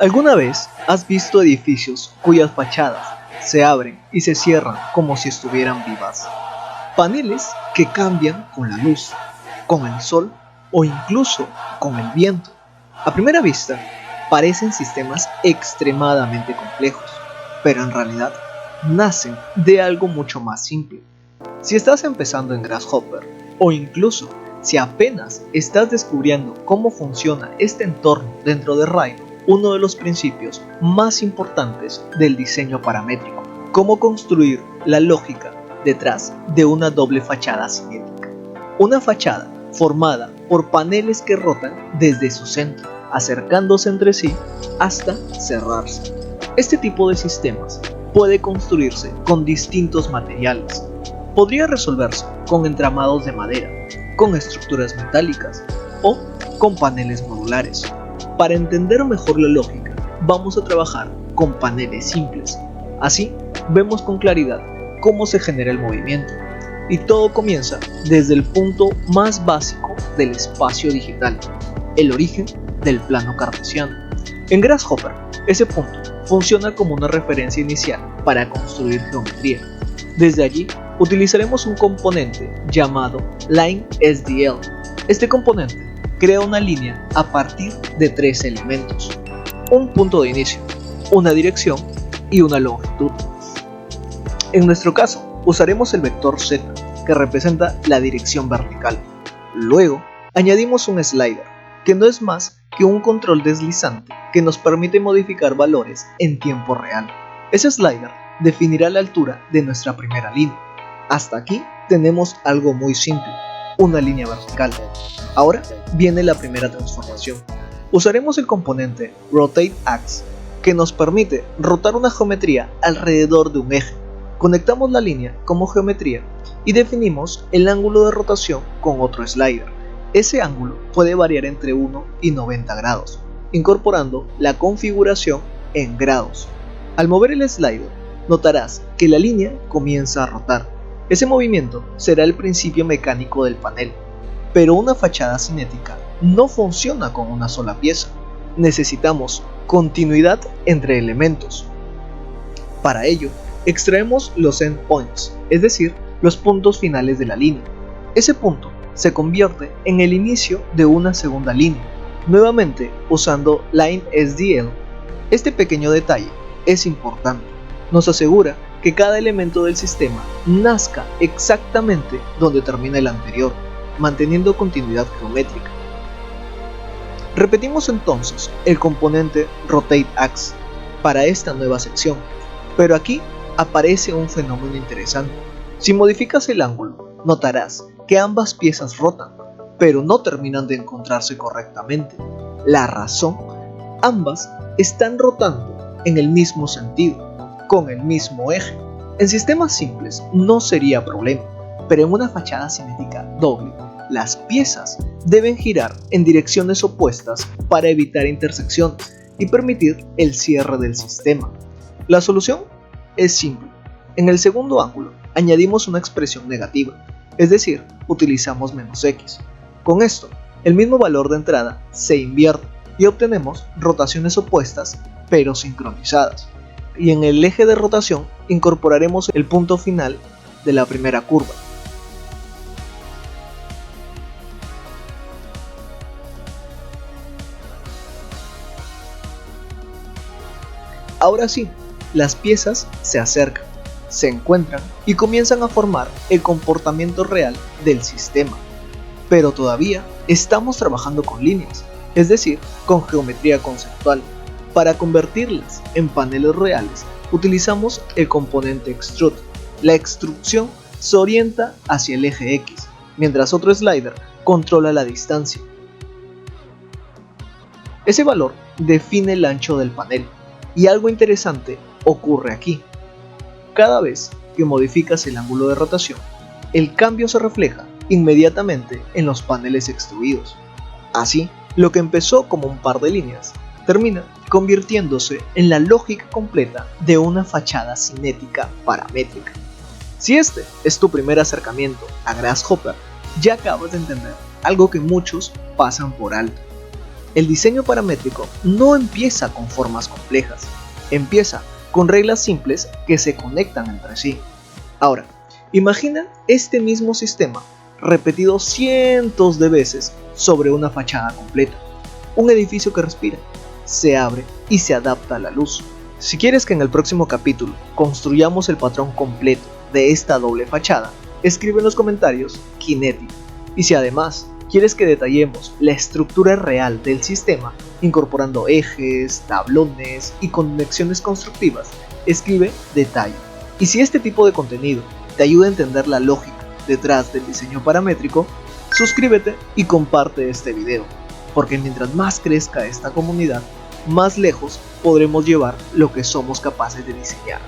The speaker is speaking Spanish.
¿Alguna vez has visto edificios cuyas fachadas se abren y se cierran como si estuvieran vivas? Paneles que cambian con la luz, con el sol o incluso con el viento. A primera vista, parecen sistemas extremadamente complejos, pero en realidad nacen de algo mucho más simple. Si estás empezando en Grasshopper o incluso si apenas estás descubriendo cómo funciona este entorno dentro de Rhino, uno de los principios más importantes del diseño paramétrico, cómo construir la lógica detrás de una doble fachada cinética. Una fachada formada por paneles que rotan desde su centro, acercándose entre sí hasta cerrarse. Este tipo de sistemas puede construirse con distintos materiales. Podría resolverse con entramados de madera, con estructuras metálicas o con paneles modulares. Para entender mejor la lógica, vamos a trabajar con paneles simples. Así, vemos con claridad cómo se genera el movimiento. Y todo comienza desde el punto más básico del espacio digital, el origen del plano cartesiano. En Grasshopper, ese punto funciona como una referencia inicial para construir geometría. Desde allí, utilizaremos un componente llamado LineSDL. Este componente crea una línea a partir de tres elementos: un punto de inicio, una dirección y una longitud. En nuestro caso, usaremos el vector Z, que representa la dirección vertical. Luego, añadimos un slider, que no es más que un control deslizante que nos permite modificar valores en tiempo real. Ese slider definirá la altura de nuestra primera línea. Hasta aquí tenemos algo muy simple, una línea vertical. Ahora viene la primera transformación. Usaremos el componente RotateAx, que nos permite rotar una geometría alrededor de un eje. Conectamos la línea como geometría y definimos el ángulo de rotación con otro slider. Ese ángulo puede variar entre 1 y 90 grados, incorporando la configuración en grados. Al mover el slider, notarás que la línea comienza a rotar. Ese movimiento será el principio mecánico del panel, pero una fachada cinética no funciona con una sola pieza. Necesitamos continuidad entre elementos. Para ello, extraemos los endpoints, es decir, los puntos finales de la línea. Ese punto se convierte en el inicio de una segunda línea, nuevamente usando LineSDL. Este pequeño detalle es importante. Nos asegura que cada elemento del sistema nazca exactamente donde termina el anterior, manteniendo continuidad geométrica. Repetimos entonces el componente RotateAx para esta nueva sección, pero aquí aparece un fenómeno interesante. Si modificas el ángulo, notarás que ambas piezas rotan, pero no terminan de encontrarse correctamente. La razón: ambas están rotando en el mismo sentido, con el mismo eje. En sistemas simples no sería problema, pero en una fachada cinética doble, las piezas deben girar en direcciones opuestas para evitar intersecciones y permitir el cierre del sistema. La solución es simple. En el segundo ángulo añadimos una expresión negativa, es decir, utilizamos "-x". Con esto, el mismo valor de entrada se invierte y obtenemos rotaciones opuestas pero sincronizadas. Y en el eje de rotación incorporaremos el punto final de la primera curva. Ahora sí, las piezas se acercan, se encuentran y comienzan a formar el comportamiento real del sistema. Pero todavía estamos trabajando con líneas, es decir, con geometría conceptual. Para convertirlas en paneles reales, utilizamos el componente Extrude. La extrusión se orienta hacia el eje X, mientras otro slider controla la distancia. Ese valor define el ancho del panel, y algo interesante ocurre aquí. Cada vez que modificas el ángulo de rotación, el cambio se refleja inmediatamente en los paneles extruidos. Así, lo que empezó como un par de líneas termina convirtiéndose en la lógica completa de una fachada cinética paramétrica. Si este es tu primer acercamiento a Grasshopper, ya acabas de entender algo que muchos pasan por alto. El diseño paramétrico no empieza con formas complejas, empieza con reglas simples que se conectan entre sí. Ahora, imagina este mismo sistema repetido cientos de veces sobre una fachada completa, un edificio que respira, se abre y se adapta a la luz. Si quieres que en el próximo capítulo construyamos el patrón completo de esta doble fachada, escribe en los comentarios Kinetic. Y si además quieres que detallemos la estructura real del sistema, incorporando ejes, tablones y conexiones constructivas, escribe Detalle. Y si este tipo de contenido te ayuda a entender la lógica detrás del diseño paramétrico, suscríbete y comparte este video, porque mientras más crezca esta comunidad, más lejos podremos llevar lo que somos capaces de diseñar.